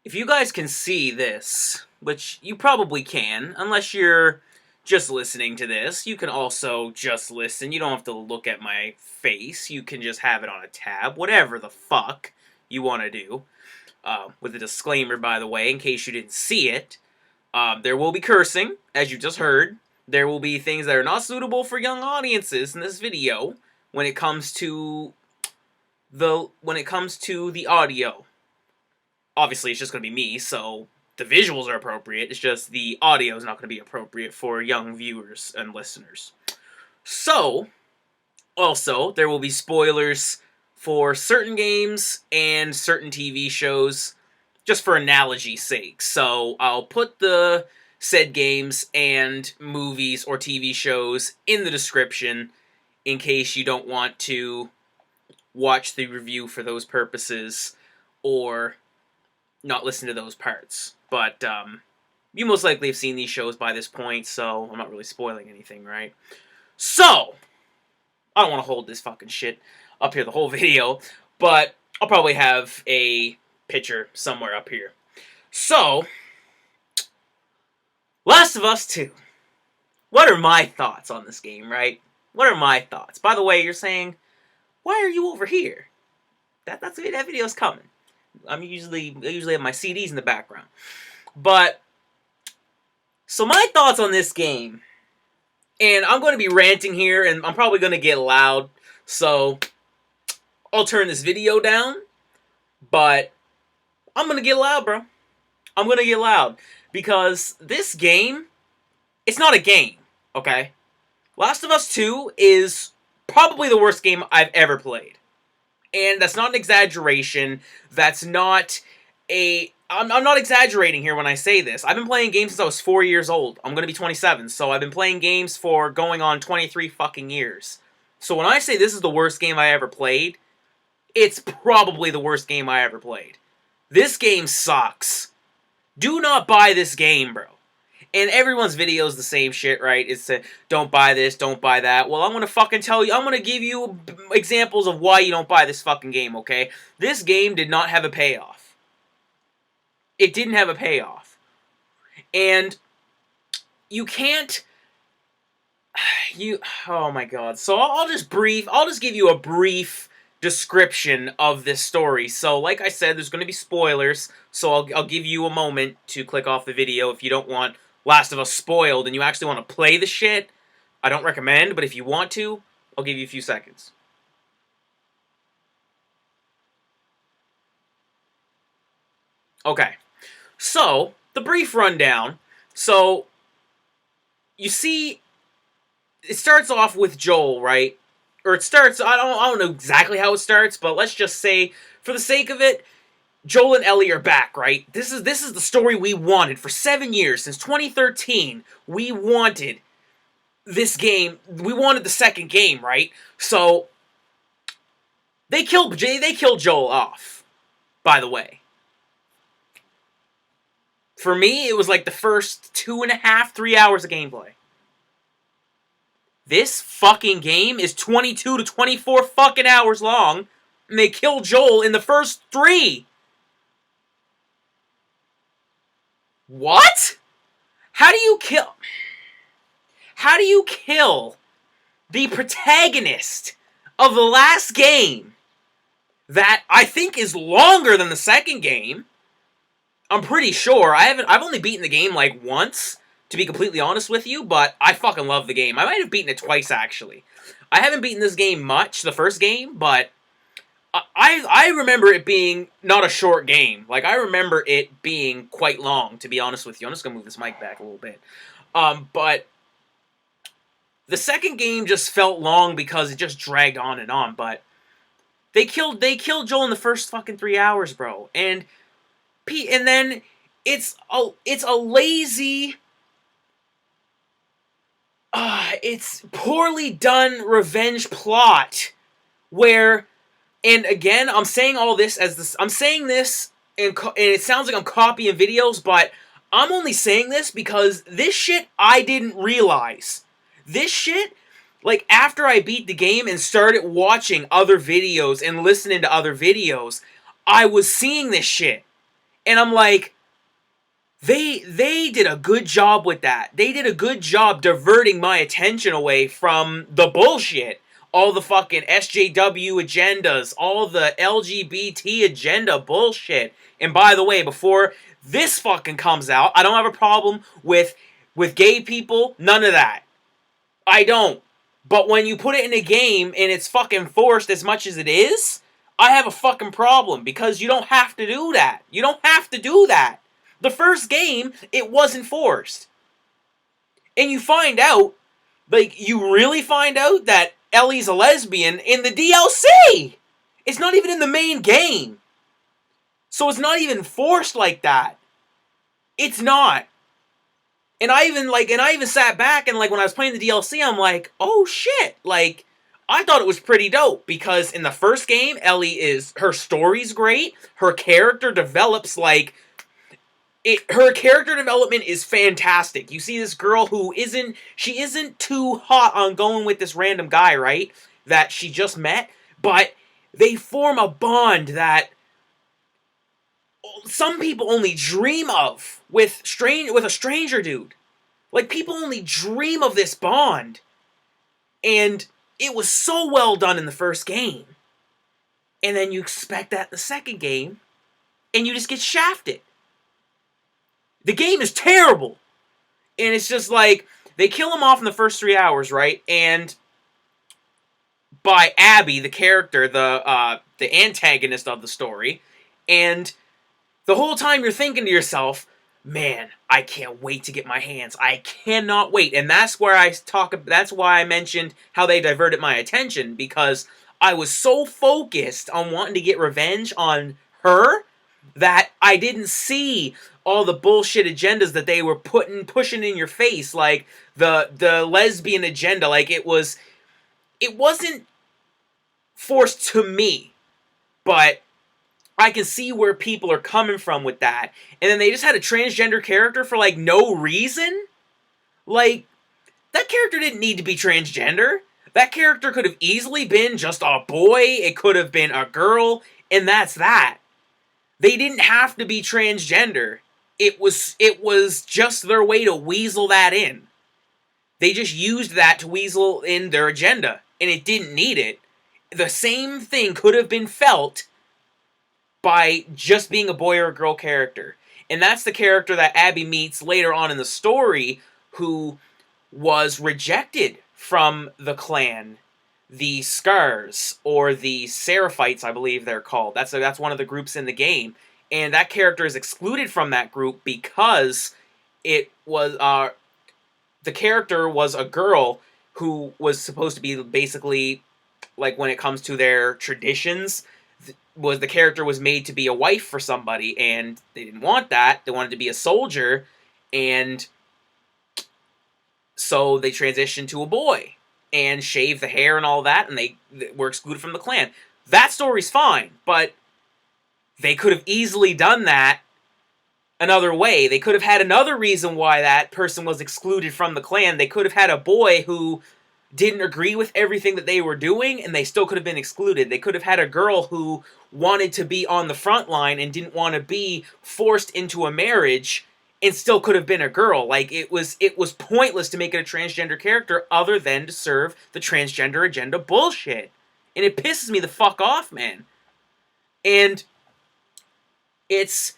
If you guys can see this, which you probably can, unless you're just listening to this, you can also just listen. You don't have to look at my face. You can just have it on a tab, whatever the fuck you want to do. With a disclaimer, by the way, in case you didn't see it, there will be cursing, as you just heard. There will be things that are not suitable for young audiences in this video when it comes to the audio. Obviously, it's just going to be me, so the visuals are appropriate. It's just the audio is not going to be appropriate for young viewers and listeners. So, also, there will be spoilers for certain games and certain TV shows, just for analogy's sake. So, I'll put the said games and movies or TV shows in the description in case you don't want to watch the review for those purposes, or not listen to those parts. But you most likely have seen these shows by this point, so I'm not really spoiling anything, right? So, I don't want to hold this fucking shit up here the whole video, but I'll probably have a picture somewhere up here. So, Last of Us 2. What are my thoughts on this game, right? What are my thoughts? By the way, you're saying, why are you over here? That video's coming. I usually have my CDs in the background. But, so my thoughts on this game, and I'm going to be ranting here, and I'm probably going to get loud, so I'll turn this video down, but I'm going to get loud, bro. I'm going to get loud, because this game, it's not a game, okay? Last of Us 2 is probably the worst game I've ever played. And that's not an exaggeration. That's not a... I'm not exaggerating here when I say this. I've been playing games since I was 4 years old. I'm going to be 27, so I've been playing games for going on 23 fucking years. So when I say this is the worst game I ever played, it's probably the worst game I ever played. This game sucks. Do not buy this game, bro. And everyone's video is the same shit, right? It's don't buy this, don't buy that. Well, I'm going to fucking tell you, I'm going to give you examples of why you don't buy this fucking game, okay? This game did not have a payoff. It didn't have a payoff. And you can't... Oh my god. So I'll just give you a brief description of this story. So, like I said, there's going to be spoilers, so I'll give you a moment to click off the video if you don't want Last of Us spoiled and you actually want to play the shit. I don't recommend, but if you want to, I'll give you a few seconds. Okay, so the brief rundown. So you see, it starts off with Joel, right? Or it starts, I don't know exactly how it starts, but let's just say, for the sake of it, Joel and Ellie are back, right? This is the story we wanted for 7 years. Since 2013, we wanted this game. We wanted the second game, right? So they killed Joel off, by the way. For me, it was like the first 2.5, 3 hours of gameplay. This fucking game is 22 to 24 fucking hours long, and they kill Joel in the first 3. What? How do you kill the protagonist of the last game that I think is longer than the second game? I'm pretty sure. I've only beaten the game like once, to be completely honest with you, but I fucking love the game. I might have beaten it twice, actually. I haven't beaten this game much, the first game, but I remember it being not a short game. Like, I remember it being quite long, to be honest with you. I'm just gonna move this mic back a little bit. But the second game just felt long because it just dragged on and on, but they killed Joel in the first fucking 3 hours, bro. And then it's a lazy... it's poorly done revenge plot where, and again, I'm saying all this as this. I'm saying this, and it sounds like I'm copying videos, but I'm only saying this because this shit I didn't realize. This shit, like after I beat the game and started watching other videos and listening to other videos, I was seeing this shit. And I'm like, they did a good job with that. They did a good job diverting my attention away from the bullshit. All the fucking SJW agendas, all the LGBT agenda bullshit. And by the way, before this fucking comes out, I don't have a problem with gay people, none of that. I don't. But when you put it in a game and it's fucking forced as much as it is, I have a fucking problem because you don't have to do that. You don't have to do that. The first game, it wasn't forced. And you find out, like, you really find out that Ellie's a lesbian in the DLC! It's not even in the main game. So it's not even forced like that. It's not. And I even sat back and, like, when I was playing the DLC, I'm like, oh shit, like, I thought it was pretty dope, because in the first game, her story's great, her character develops, like, her character development is fantastic. You see this girl who isn't too hot on going with this random guy, right, that she just met, but they form a bond that some people only dream of with a stranger dude. Like, people only dream of this bond. And it was so well done in the first game. And then you expect that in the second game, and you just get shafted. The game is terrible. And it's just like, they kill him off in the first 3 hours, right? And by Abby, the character, the antagonist of the story. And the whole time you're thinking to yourself, man, I can't wait to get my hands. I cannot wait. And that's why I mentioned how they diverted my attention, because I was so focused on wanting to get revenge on her that I didn't see all the bullshit agendas that they were pushing in your face, like the lesbian agenda. Like, it wasn't forced to me, but I can see where people are coming from with that. And then they just had a transgender character for, like, no reason? Like, that character didn't need to be transgender. That character could have easily been just a boy. It could have been a girl. And that's that. They didn't have to be transgender. It was just their way to weasel that in. They just used that to weasel in their agenda. And it didn't need it. The same thing could have been felt by just being a boy or a girl character. And that's the character that Abby meets later on in the story, who was rejected from the clan, the Scars, or the Seraphites, I believe they're called. That's one of the groups in the game. And that character is excluded from that group because it was the character was a girl who was supposed to be basically, like, when it comes to their traditions, the character was made to be a wife for somebody, and they didn't want that. They wanted to be a soldier, and so they transitioned to a boy and shaved the hair and all that, and they were excluded from the clan. That story's fine, but they could have easily done that another way. They could have had another reason why that person was excluded from the clan. They could have had a boy who didn't agree with everything that they were doing, and they still could have been excluded. They could have had a girl who wanted to be on the front line and didn't want to be forced into a marriage, and still could have been a girl. Like, it was pointless to make it a transgender character other than to serve the transgender agenda bullshit. And it pisses me the fuck off, man. And it's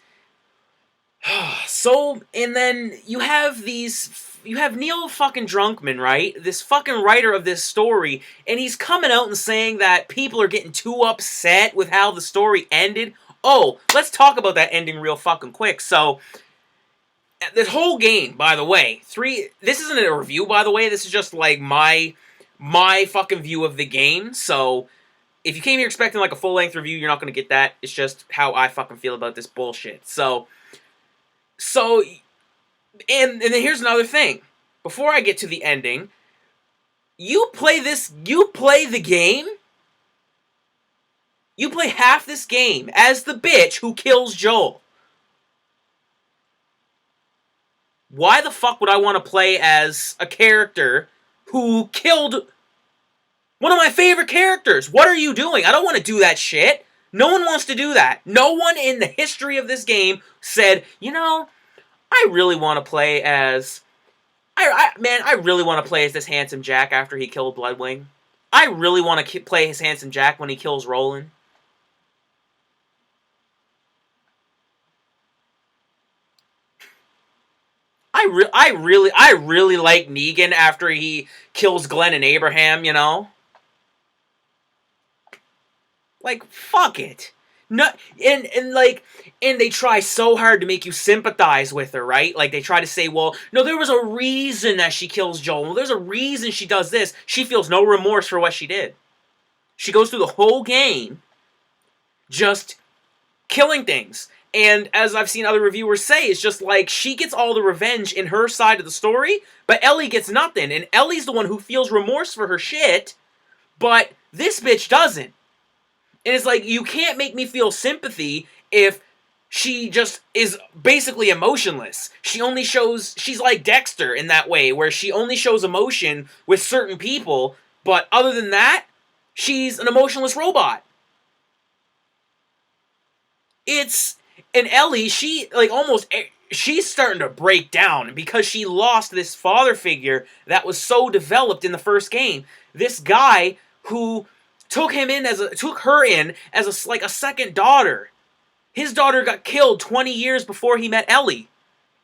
so, and then you have Neil fucking Drunkman, right? This fucking writer of this story, and he's coming out and saying that people are getting too upset with how the story ended. Oh, let's talk about that ending real fucking quick. So, this whole game, by the way, this isn't a review, by the way, this is just, like, my fucking view of the game. So, if you came here expecting, like, a full-length review, you're not gonna get that. It's just how I fucking feel about this bullshit. So, and then here's another thing. Before I get to the ending, you play the game, you play half this game as the bitch who kills Joel. Why the fuck would I want to play as a character who killed one of my favorite characters? What are you doing? I don't want to do that shit. No one wants to do that. No one in the history of this game said, you know, I really want to play as... I really want to play as this handsome Jack after he killed Bloodwing. I really want to play as handsome Jack when he kills Roland. I really like Negan after he kills Glenn and Abraham, you know? Like, fuck it. No, and they try so hard to make you sympathize with her, right? Like, they try to say, well, no, there was a reason that she kills Joel. Well, there's a reason she does this. She feels no remorse for what she did. She goes through the whole game just killing things. And as I've seen other reviewers say, it's just like she gets all the revenge in her side of the story, but Ellie gets nothing. And Ellie's the one who feels remorse for her shit, but this bitch doesn't. And it's like, you can't make me feel sympathy if she just is basically emotionless. She's like Dexter in that way, where she only shows emotion with certain people, but other than that, she's an emotionless robot. And Ellie, she's starting to break down because she lost this father figure that was so developed in the first game. This guy who took her in as a second daughter. His daughter got killed 20 years before he met Ellie.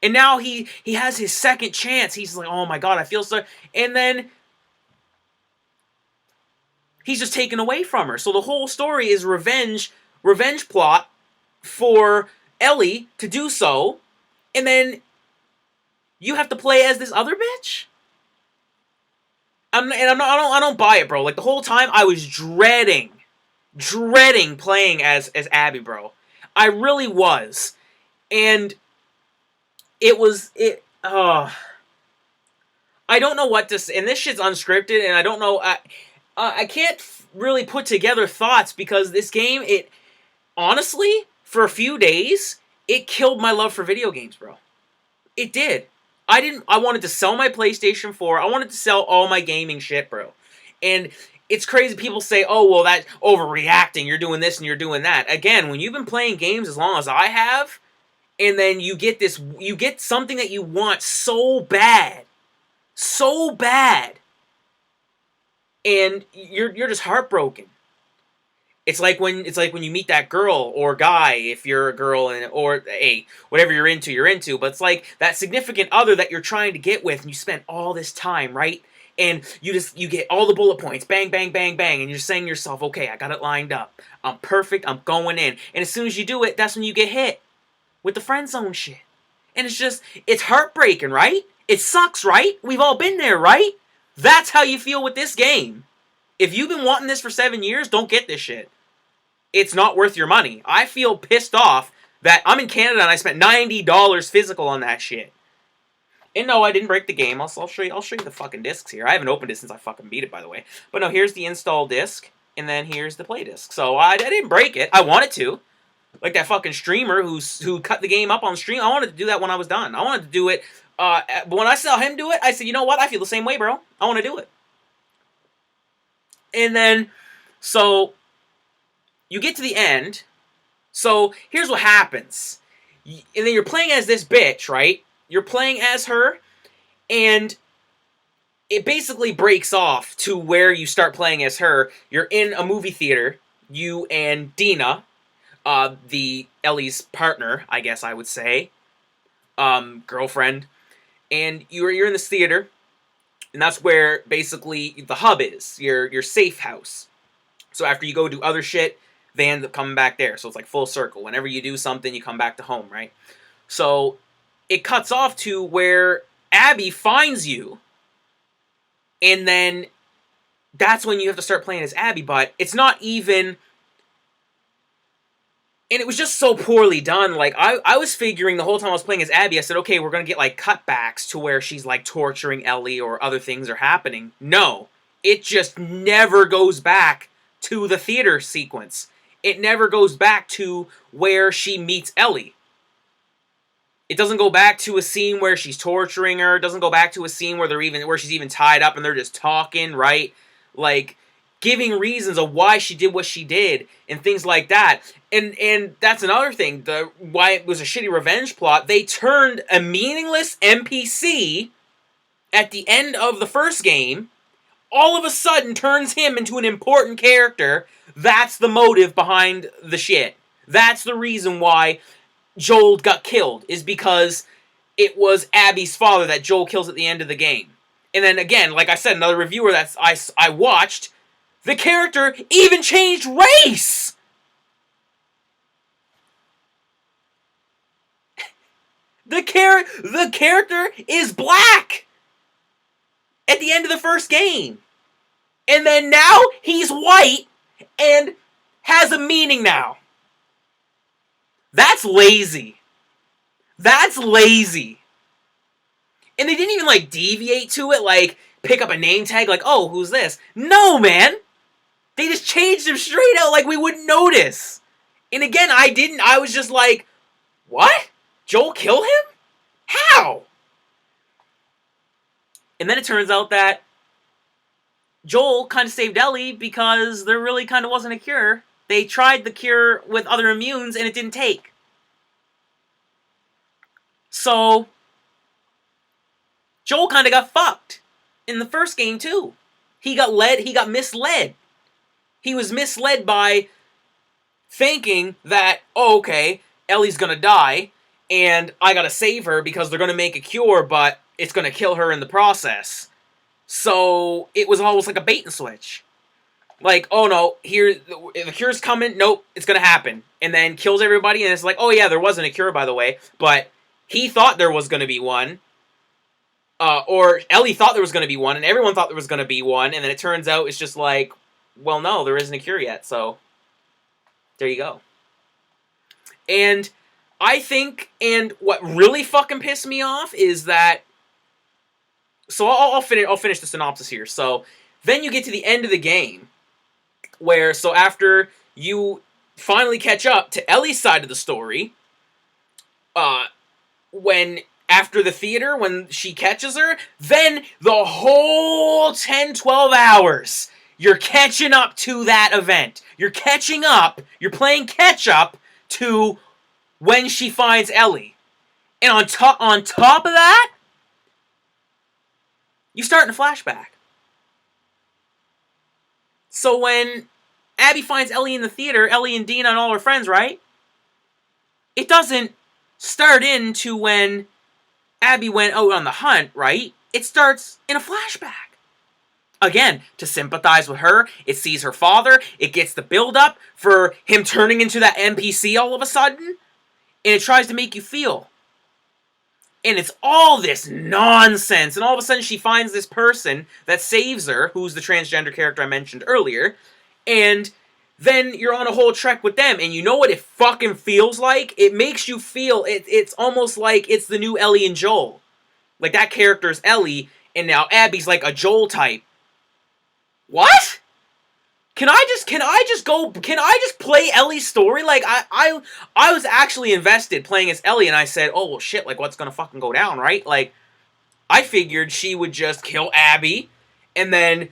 And now he has his second chance. He's like, oh my god, I feel so... And then he's just taken away from her. So the whole story is revenge plot for Ellie to do so. And then you have to play as this other bitch? I don't buy it, bro. Like, the whole time, I was dreading playing as Abby, bro. I really was. And I don't know what to say. And this shit's unscripted, and I don't know, I can't really put together thoughts, because this game, honestly, for a few days, it killed my love for video games, bro. It did. I wanted to sell my PlayStation 4. I wanted to sell all my gaming shit, bro. And it's crazy. People say, oh, well, that's overreacting. You're doing this and you're doing that. Again, when you've been playing games as long as I have, and then you get something that you want so bad, and you're just heartbroken. It's like when you meet that girl or guy, if you're a girl, or hey, whatever you're into. But it's like that significant other that you're trying to get with, and you spend all this time, right? And you get all the bullet points, bang, bang, bang, bang, and you're saying to yourself, okay, I got it lined up. I'm perfect. I'm going in. And as soon as you do it, that's when you get hit with the friend zone shit. And it's heartbreaking, right? It sucks, right? We've all been there, right? That's how you feel with this game. If you've been wanting this for 7 years, don't get this shit. It's not worth your money. I feel pissed off that I'm in Canada and I spent $90 physical on that shit. And no, I didn't break the game. I'll show you the fucking discs here. I haven't opened it since I fucking beat it, by the way. But no, here's the install disc, and then here's the play disc. So I didn't break it. I wanted to. Like that fucking streamer who cut the game up on stream. I wanted to do that when I was done. I wanted to do it. But when I saw him do it, I said, you know what? I feel the same way, bro. I want to do it. And then, so you get to the end. So here's what happens. And then you're playing as this bitch, right? You're playing as her, and it basically breaks off to where you start playing as her. You're in a movie theater, you and Dina, the Ellie's partner, I guess I would say, girlfriend, and you're in this theater, and that's where basically the hub is, your safe house. So after you go do other shit, they end up coming back there. So it's like full circle. Whenever you do something, you come back to home, right? So it cuts off to where Abby finds you, and then that's when you have to start playing as Abby, but it's not even... And it was just so poorly done. Like, I was figuring the whole time I was playing as Abby, I said, okay, we're going to get, like, cutbacks to where she's, like, torturing Ellie or other things are happening. No. It just never goes back to the theater sequence. It never goes back to where she meets Ellie. It doesn't go back to a scene where she's torturing her. It doesn't go back to a scene where she's even tied up and they're just talking, right? Like, giving reasons of why she did what she did and things like that. And that's another thing. Why it was a shitty revenge plot. They turned a meaningless NPC at the end of the first game, all of a sudden turns him into an important character. That's the motive behind the shit. That's the reason why Joel got killed, is because it was Abby's father that Joel kills at the end of the game. And then again, like I said, another reviewer that I watched, the character even changed race! The character is black! At the end of the first game. And then now he's white and has a meaning now. That's lazy. That's lazy. And they didn't even, like, deviate to it, like, pick up a name tag, like, oh, who's this? No, man! They just changed him straight out like we wouldn't notice. And again, I was just like, what? Joel kill him? How? And then it turns out that Joel kind of saved Ellie because there really kind of wasn't a cure. They tried the cure with other immunes and it didn't take. So Joel kind of got fucked in the first game too. He got misled. He was misled by thinking that, oh, okay, Ellie's gonna die, and I gotta save her because they're gonna make a cure, but it's gonna kill her in the process. So it was almost like a bait and switch. Like, oh no, here, the cure's coming, nope, it's gonna happen. And then kills everybody, and it's like, oh yeah, there wasn't a cure, by the way, but he thought there was gonna be one. Or Ellie thought there was gonna be one, and everyone thought there was gonna be one, and then it turns out it's just like, well, no, there isn't a cure yet, so there you go. And I think, and what really fucking pissed me off is that, so I'll finish the synopsis here. So then you get to the end of the game, where, so after you finally catch up to Ellie's side of the story, when, after the theater, when she catches her, then the whole 10, 12 hours, you're catching up to that event. You're catching up, you're playing catch up to when she finds Ellie. And on top of that, you start in a flashback. So when Abby finds Ellie in the theater, Ellie and Dina and all her friends, right? It doesn't start into when Abby went out on the hunt, right? It starts in a flashback. Again, to sympathize with her, it sees her father, it gets the build-up for him turning into that NPC all of a sudden, and it tries to make you feel. And it's all this nonsense, and all of a sudden she finds this person that saves her, who's the transgender character I mentioned earlier, and then you're on a whole trek with them, and you know what it fucking feels like? It makes you feel, it's almost like it's the new Ellie and Joel. Like, that character's Ellie, and now Abby's like a Joel type. What? Can I just play Ellie's story? Like, I was actually invested playing as Ellie, and I said, oh, well, shit, like, what's gonna fucking go down, right? Like, I figured she would just kill Abby, and then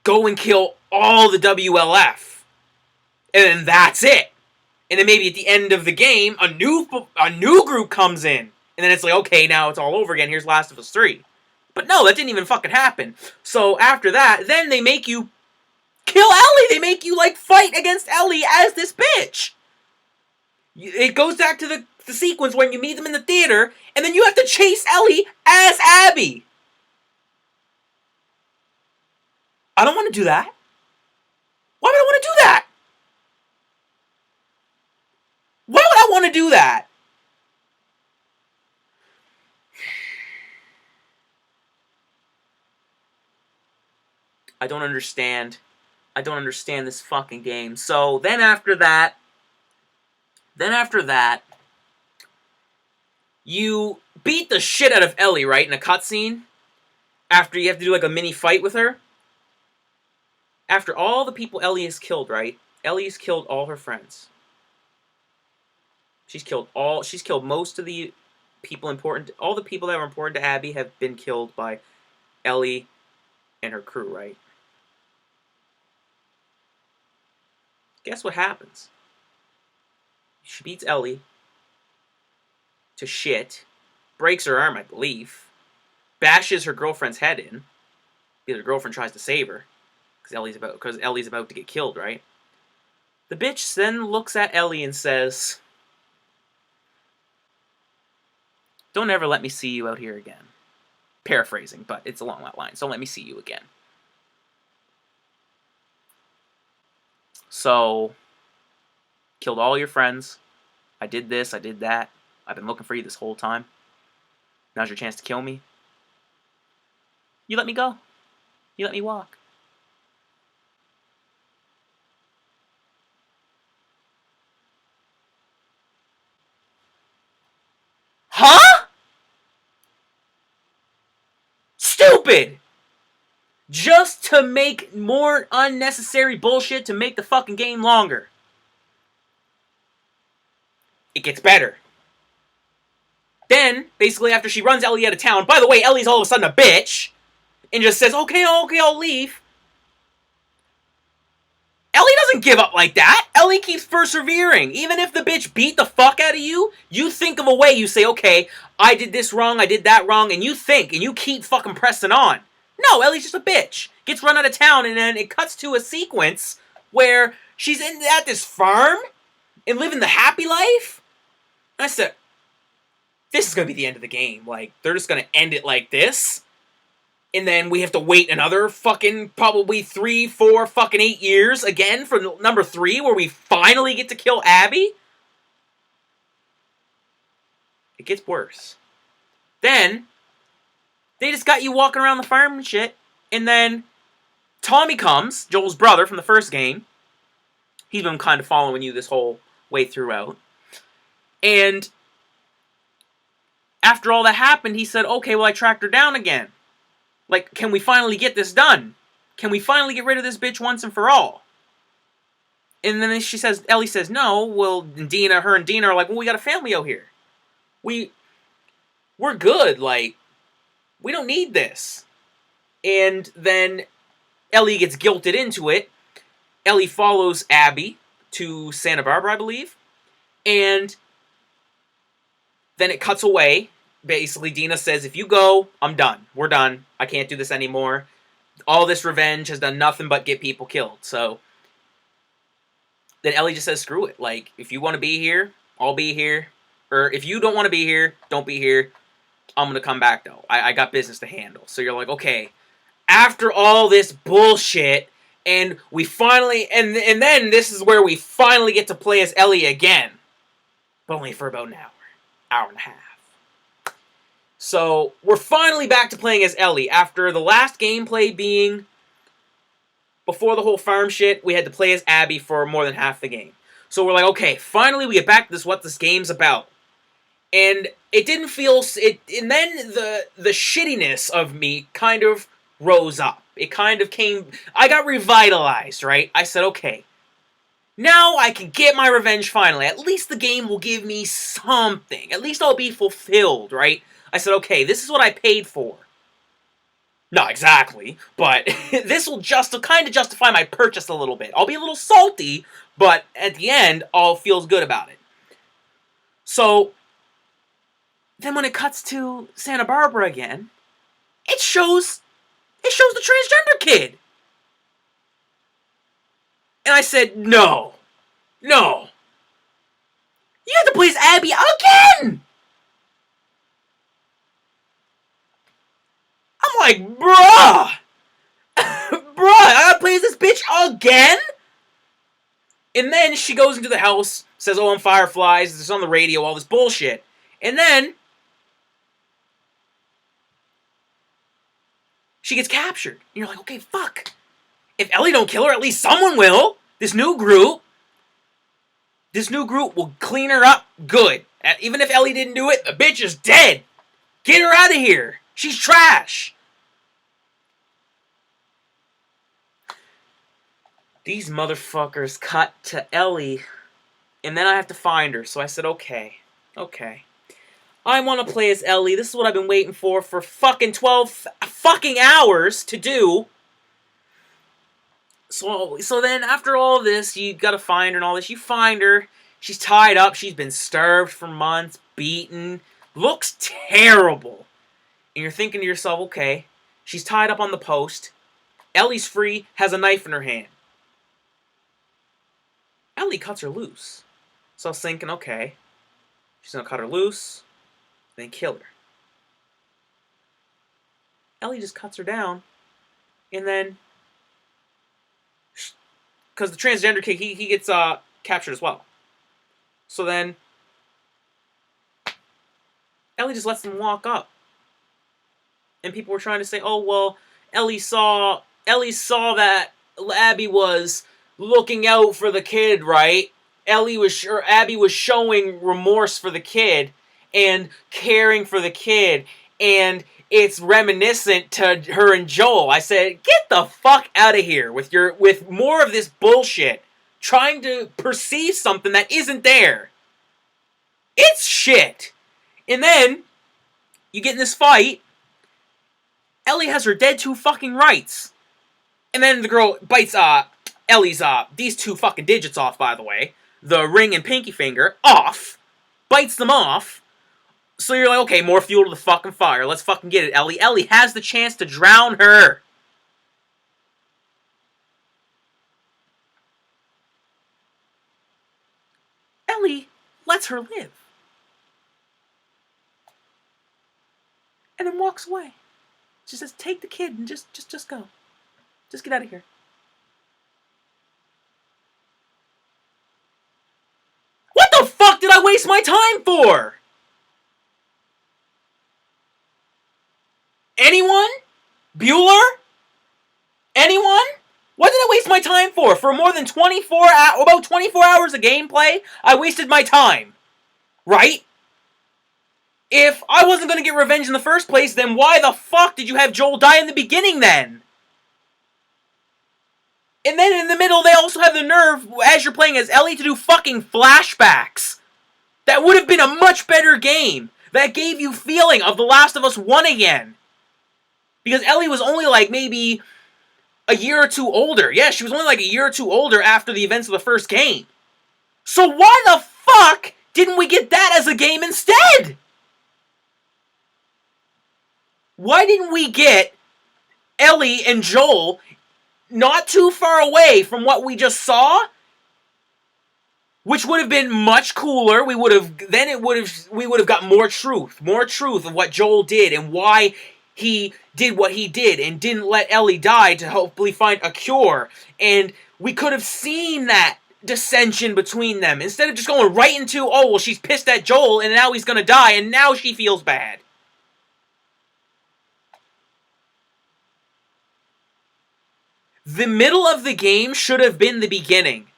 go and kill all the WLF. And then that's it. And then maybe at the end of the game, a new group comes in. And then it's like, okay, now it's all over again, here's Last of Us 3. But no, that didn't even fucking happen. So after that, then they make you kill Ellie! They make you, like, fight against Ellie as this bitch! It goes back to the sequence when you meet them in the theater, and then you have to chase Ellie as Abby! I don't want to do that. Why would I want to do that? Why would I want to do that? I don't understand. I don't understand this fucking game. So, then after that, you beat the shit out of Ellie, right, in a cutscene? After you have to do, like, a mini fight with her? After all the people Ellie has killed, right? Ellie's killed all her friends. She's killed most of the people important, all the people that were important to Abby have been killed by Ellie and her crew, right? Guess what happens? She beats Ellie to shit, breaks her arm, I believe, bashes her girlfriend's head in, because her girlfriend tries to save her, because Ellie's about to get killed, right? The bitch then looks at Ellie and says, "Don't ever let me see you out here again." Paraphrasing, but it's along that line. Don't let me see you again. So, killed all your friends. I did this, I did that. I've been looking for you this whole time. Now's your chance to kill me. You let me go. You let me walk. Huh? Stupid! Just to make more unnecessary bullshit to make the fucking game longer. It gets better. Then, basically after she runs Ellie out of town, by the way, Ellie's all of a sudden a bitch, and just says, okay, I'll leave. Ellie doesn't give up like that. Ellie keeps persevering. Even if the bitch beat the fuck out of you, you think of a way. You say, okay, I did this wrong, I did that wrong, and you think, and you keep fucking pressing on. No, Ellie's just a bitch. Gets run out of town, and then it cuts to a sequence where she's at this farm and living the happy life. I said, this is going to be the end of the game. Like, they're just going to end it like this. And then we have to wait another fucking probably 3, 4, fucking 8 years again for number 3 where we finally get to kill Abby. It gets worse. Then, they just got you walking around the farm and shit. And then, Tommy comes, Joel's brother from the first game. He's been kind of following you this whole way throughout. And after all that happened, he said, okay, well, I tracked her down again. Like, can we finally get this done? Can we finally get rid of this bitch once and for all? And then Ellie says, no. Well, her and Dina are like, well, we got a family out here. We're good. Like, we don't need this. And then Ellie gets guilted into it. Ellie follows Abby to Santa Barbara, I believe. And then it cuts away. Basically, Dina says, if you go, I'm done. We're done. I can't do this anymore. All this revenge has done nothing but get people killed. So then Ellie just says, screw it. Like, if you want to be here, I'll be here. Or if you don't want to be here, don't be here. I'm going to come back, though. I got business to handle. So you're like, okay, after all this bullshit, and we finally, and then this is where we finally get to play as Ellie again. But only for about an hour and a half. So, we're finally back to playing as Ellie. After the last gameplay being, before the whole farm shit, we had to play as Abby for more than half the game. So we're like, okay, finally we get back to this, what this game's about. And it didn't feel, and then the shittiness of me kind of rose up. It kind of came, I got revitalized, right? I said, okay, now I can get my revenge finally. At least the game will give me something. At least I'll be fulfilled, right? I said, okay, this is what I paid for. Not exactly, but this will kind of justify my purchase a little bit. I'll be a little salty, but at the end, I'll feel good about it. So, then when it cuts to Santa Barbara again, it shows the transgender kid. And I said, no. You have to play as Abby again! I'm like, bruh! I gotta play as this bitch again? And then she goes into the house, says, oh, I'm Fireflies, it's on the radio, all this bullshit. And then she gets captured. And you're like, okay, fuck. If Ellie don't kill her, at least someone will. This new group will clean her up good. Even if Ellie didn't do it, the bitch is dead. Get her out of here. She's trash. These motherfuckers cut to Ellie, and then I have to find her. So I said, okay. I want to play as Ellie. This is what I've been waiting for fucking 12 fucking hours to do. So then after all this, you gotta find her and all this. You find her. She's tied up. She's been starved for months, beaten, looks terrible. And you're thinking to yourself, okay, she's tied up on the post. Ellie's free, has a knife in her hand. Ellie cuts her loose. So I was thinking, okay, she's gonna cut her loose, then kill her. Ellie just cuts her down, and then, because the transgender kid, he gets captured as well. So then, Ellie just lets them walk up. And people were trying to say, oh, well, Ellie saw that Abby was looking out for the kid, right? Abby was showing remorse for the kid and caring for the kid, and it's reminiscent to her and Joel. I said, get the fuck out of here with more of this bullshit, trying to perceive something that isn't there. It's shit. And then you get in this fight. Ellie has her dead to fucking rights. And then the girl bites Ellie's these two fucking digits off, by the way. The ring and pinky finger off. Bites them off. So you're like, okay, more fuel to the fucking fire. Let's fucking get it, Ellie. Ellie has the chance to drown her. Ellie lets her live. And then walks away. She says, take the kid and just go. Just get out of here. What the fuck did I waste my time for? Anyone? Bueller? Anyone? What did I waste my time for? For more than about 24 hours of gameplay, I wasted my time. Right? If I wasn't going to get revenge in the first place, then why the fuck did you have Joel die in the beginning then? And then in the middle, they also have the nerve, as you're playing as Ellie, to do fucking flashbacks. That would have been a much better game. That gave you feeling of The Last of Us 1 again. Because Ellie was only like maybe a year or two older. Yeah, she was only like a year or two older after the events of the first game. So why the fuck didn't we get that as a game instead? Why didn't we get Ellie and Joel not too far away from what we just saw? Which would have been much cooler. We would have got more truth of what Joel did and why he did what he did and didn't let Ellie die to hopefully find a cure. And we could have seen that dissension between them instead of just going right into, oh, well, she's pissed at Joel and now he's gonna die and now she feels bad. The middle of the game should have been the beginning.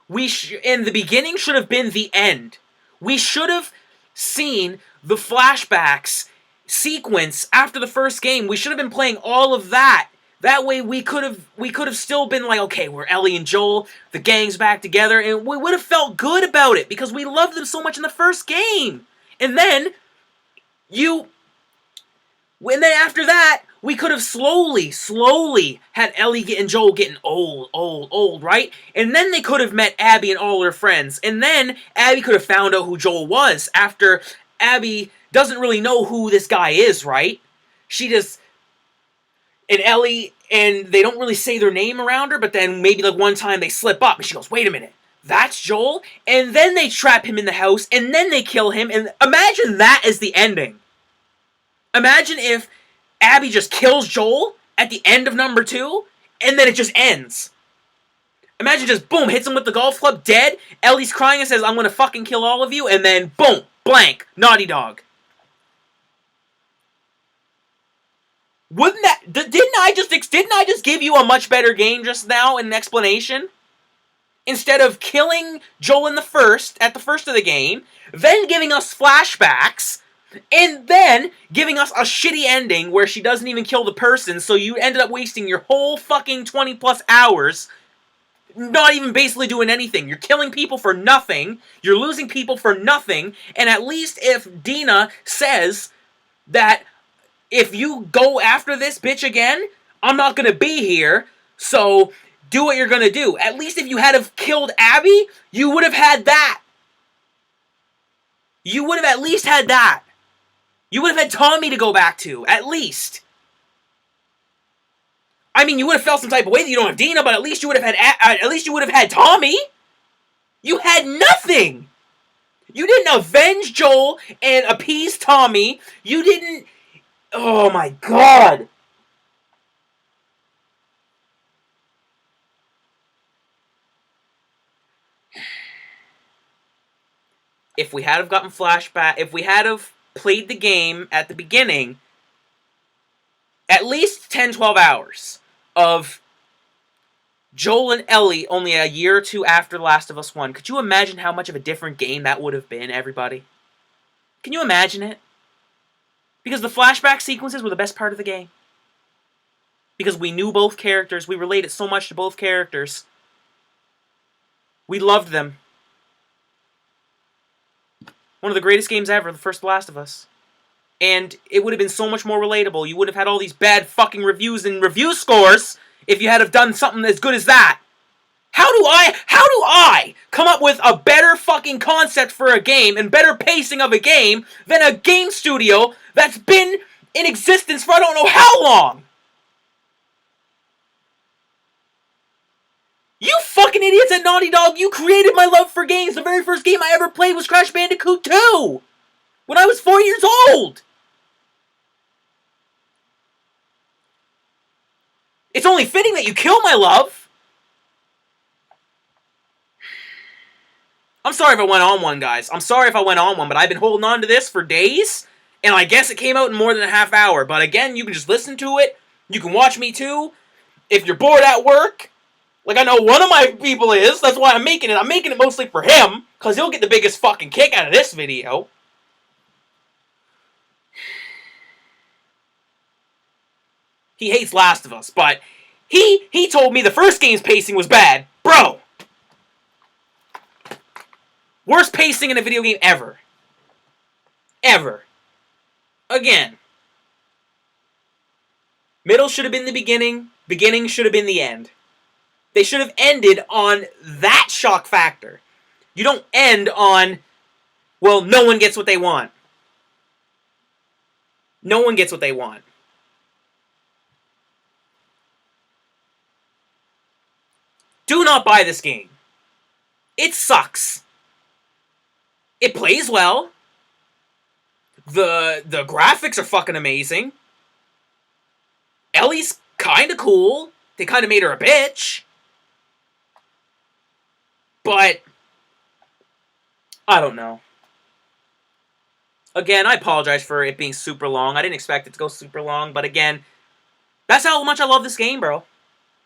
And the beginning should have been the end. We should have seen the flashbacks sequence after the first game. We should have been playing all of that. That way we could have still been like, okay, we're Ellie and Joel, the gang's back together, and we would have felt good about it because we loved them so much in the first game. And then after that, we could have slowly had Ellie and Joel getting old, right? And then they could have met Abby and all her friends. And then Abby could have found out who Joel was after Abby doesn't really know who this guy is, right? And Ellie, and they don't really say their name around her, but then maybe like one time they slip up and she goes, wait a minute, that's Joel? And then they trap him in the house and then they kill him. And imagine that as the ending. Imagine if Abby just kills Joel at the end of number 2, and then it just ends. Imagine just, boom, hits him with the golf club, dead. Ellie's crying and says, I'm gonna fucking kill all of you, and then, boom, blank, Naughty Dog. Wouldn't that, didn't I just give you a much better game just now in an explanation? Instead of killing Joel at the first of the game, then giving us flashbacks, and then giving us a shitty ending where she doesn't even kill the person, so you ended up wasting your whole fucking 20 plus hours not even basically doing anything. You're killing people for nothing, you're losing people for nothing, and at least if Dina says that if you go after this bitch again, I'm not gonna be here, so do what you're gonna do. At least if you had have killed Abby, you would have had that. You would have at least had that. You would have had Tommy to go back to, at least. I mean, you would have felt some type of way that you don't have Dina, but at least you would have had Tommy. You had nothing. You didn't avenge Joel and appease Tommy. You didn't. Oh my god. If we had have gotten flashback, if we had have played the game at the beginning, at least 10, 12 hours of Joel and Ellie only a year or two after The Last of Us 1. Could you imagine how much of a different game that would have been, everybody? Can you imagine it? Because the flashback sequences were the best part of the game. Because we knew both characters, we related so much to both characters. We loved them. One of the greatest games ever, the first The Last of Us. And it would have been so much more relatable. You wouldn't have had all these bad fucking reviews and review scores if you had have done something as good as that. How do I come up with a better fucking concept for a game and better pacing of a game than a game studio that's been in existence for I don't know how long? You fucking idiots at Naughty Dog, you created my love for games. The very first game I ever played was Crash Bandicoot 2 when I was 4 years old. It's only fitting that you kill my love. I'm sorry if I went on one, guys. I'm sorry if I went on one, but I've been holding on to this for days, and I guess it came out in more than a half hour. But again, you can just listen to it. You can watch me too. If you're bored at work, like I know one of my people is, that's why I'm making it. I'm making it mostly for him, because he'll get the biggest fucking kick out of this video. He hates Last of Us, but he told me the first game's pacing was bad. Bro! Worst pacing in a video game ever. Ever. Again. Middle should have been the beginning. Beginning should have been the end. They should have ended on that shock factor. You don't end on, well, no one gets what they want. No one gets what they want. Do not buy this game. It sucks. It plays well. The graphics are fucking amazing. Ellie's kinda cool. They kinda made her a bitch. But I don't know. Again, I apologize for it being super long. I didn't expect it to go super long, but again, that's how much I love this game, bro.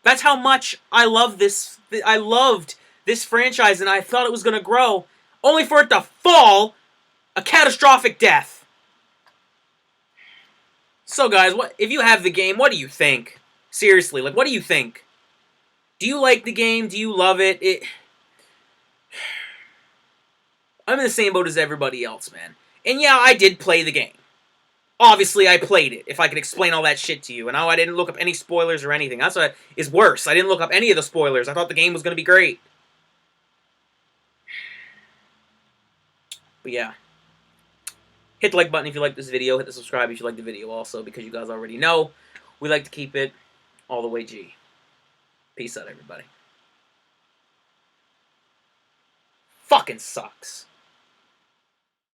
That's how much I love this. I loved this franchise, and I thought it was going to grow, only for it to fall a catastrophic death. So, guys, if you have the game, what do you think? Seriously, like, what do you think? Do you like the game? Do you love it? I'm in the same boat as everybody else, man. And yeah, I did play the game. Obviously, I played it, if I could explain all that shit to you. And now I didn't look up any spoilers or anything. That's what is worse. I didn't look up any of the spoilers. I thought the game was going to be great. But yeah. Hit the like button if you like this video. Hit the subscribe if you like the video also, because you guys already know we like to keep it all the way G. Peace out, everybody. Fucking sucks.